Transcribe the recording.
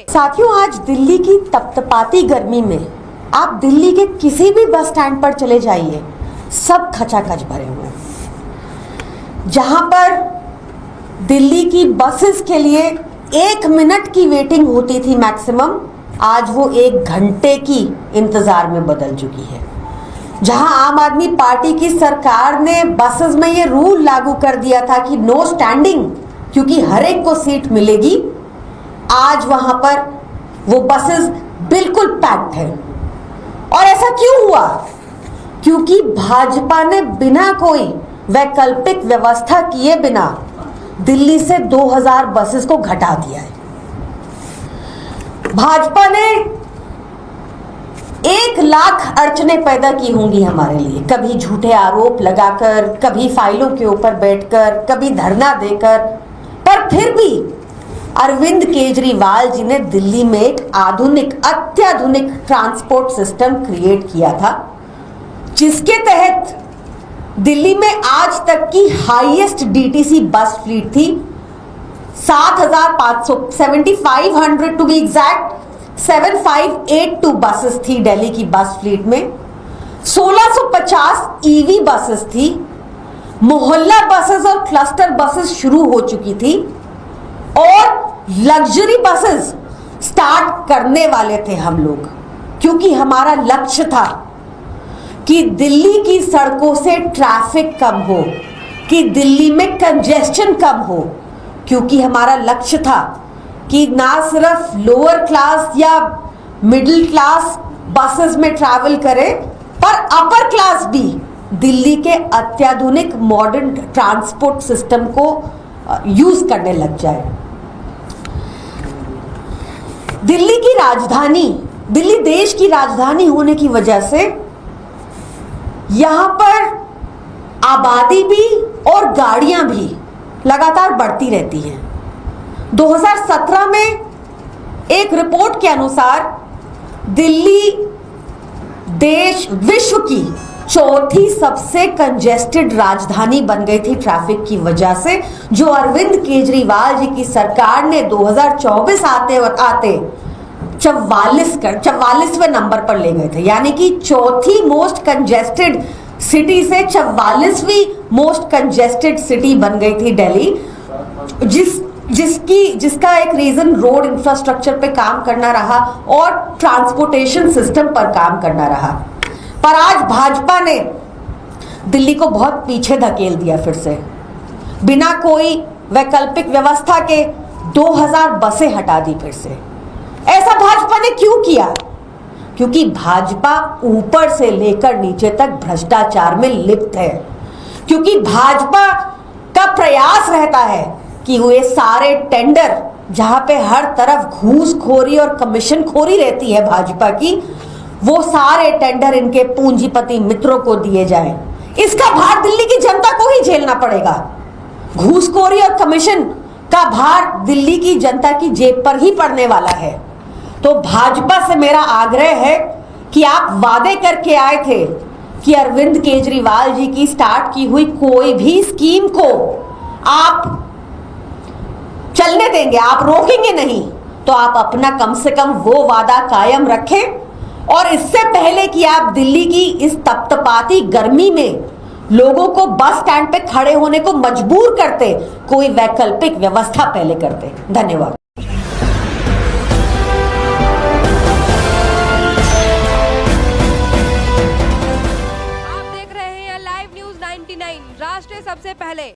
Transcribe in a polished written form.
साथियों, आज दिल्ली की तपतपाती गर्मी में आप दिल्ली के किसी भी बस स्टैंड पर चले जाइए, सब खचाखच भरे हुए हैं। जहां पर दिल्ली की बसेस के लिए 1 मिनट की वेटिंग होती थी मैक्सिमम, आज वो 1 घंटे की इंतजार में बदल चुकी है। जहां आम आदमी पार्टी की सरकार ने बसेस में ये रूल लागू कर दिया था कि नो स्टैंडिंग, क्योंकि हर एक को सीट मिलेगी, आज वहां पर वो बसेस बिल्कुल पैक्ड है। और ऐसा क्यों हुआ? क्योंकि भाजपा ने बिना कोई वैकल्पिक व्यवस्था किए बिना दिल्ली से 2000 बसेस को घटा दिया है। भाजपा ने 1 लाख अड़चने पैदा की होंगी हमारे लिए, कभी झूठे आरोप लगाकर, कभी फाइलों के ऊपर बैठकर, कभी धरना देकर, पर फिर भी अरविंद केजरीवाल जी ने दिल्ली में एक अत्याधुनिक ट्रांसपोर्ट सिस्टम क्रिएट किया था, जिसके तहत दिल्ली में आज तक की हाईएस्ट डीटीसी बस फ्लीट थी 7500, 7500 टू बी एग्जैक्ट, 7582 बसेस थी दिल्ली की बस फ्लीट में। 1650 ईवी बसेस थी, मोहल्ला बसेस और क्लस्टर बसेस शुरू हो चुकी थी, और लग्जरी बसेस स्टार्ट करने वाले थे हम लोग, क्योंकि हमारा लक्ष्य था कि दिल्ली की सड़कों से ट्रैफिक कम हो, कि दिल्ली में कंजेस्शन कम हो, क्योंकि हमारा लक्ष्य था कि ना सिर्फ लोअर क्लास या मिडिल क्लास बसेस में ट्रैवल करें, पर अपर क्लास भी दिल्ली के अत्याधुनिक मॉडर्न ट्रांसपोर्ट सिस्टम को यूज करने लग जाए। दिल्ली की राजधानी, दिल्ली देश की राजधानी होने की वजह से यहां पर आबादी भी और गाड़ियां भी लगातार बढ़ती रहती हैं। 2017 में एक रिपोर्ट के अनुसार दिल्ली विश्व की 4थी सबसे कंजेस्टेड राजधानी बन गई थी ट्रैफिक की वजह से, जो अरविंद केजरीवाल जी की सरकार ने 2024 आते 44वें नंबर पर ले गए थे। यानी कि 4थी मोस्ट कंजेस्टेड सिटी से 44वीं मोस्ट कंजेस्टेड सिटी बन गई थी दिल्ली, जिसका एक रीजन रोड इंफ्रास्ट्रक्चर पे काम करना रहा और ट्रांसपोर्टेशन सिस्टम पर काम करना रहा। पर आज भाजपा ने दिल्ली को बहुत पीछे धकेल दिया। फिर से बिना कोई वैकल्पिक व्यवस्था के 2000 बसें हटा दी फिर से। ऐसा भाजपा ने क्यों किया? क्योंकि भाजपा ऊपर से लेकर नीचे तक भ्रष्टाचार में लिप्त है। क्योंकि भाजपा का प्रयास रहता है कि वे सारे टेंडर, जहां पे हर तरफ घूसखोरी और कमीशनखोरी रहती है भाजपा की, वो सारे टेंडर इनके पूंजीपति मित्रों को दिए जाएं। इसका भार दिल्ली की जनता को ही झेलना पड़ेगा। घूसखोरी और कमीशन का भार दिल्ली की जनता की जेब पर ही पड़ने वाला है। तो भाजपा से मेरा आग्रह है कि आप वादे करके आए थे कि अरविंद केजरीवाल जी की स्टार्ट की हुई कोई भी स्कीम को आप चलने देंगे, आप रोकेंगे नहीं, तो आप अपना कम से कम वो वादा कायम रखें। और इससे पहले कि आप दिल्ली की इस तपतपाती गर्मी में लोगों को बस स्टैंड पे खड़े होने को मजबूर करते, कोई वैकल्पिक व्यवस्था पहले करते। धन्यवाद। आप देख रहे हैं लाइव न्यूज 99, राष्ट्र सबसे पहले।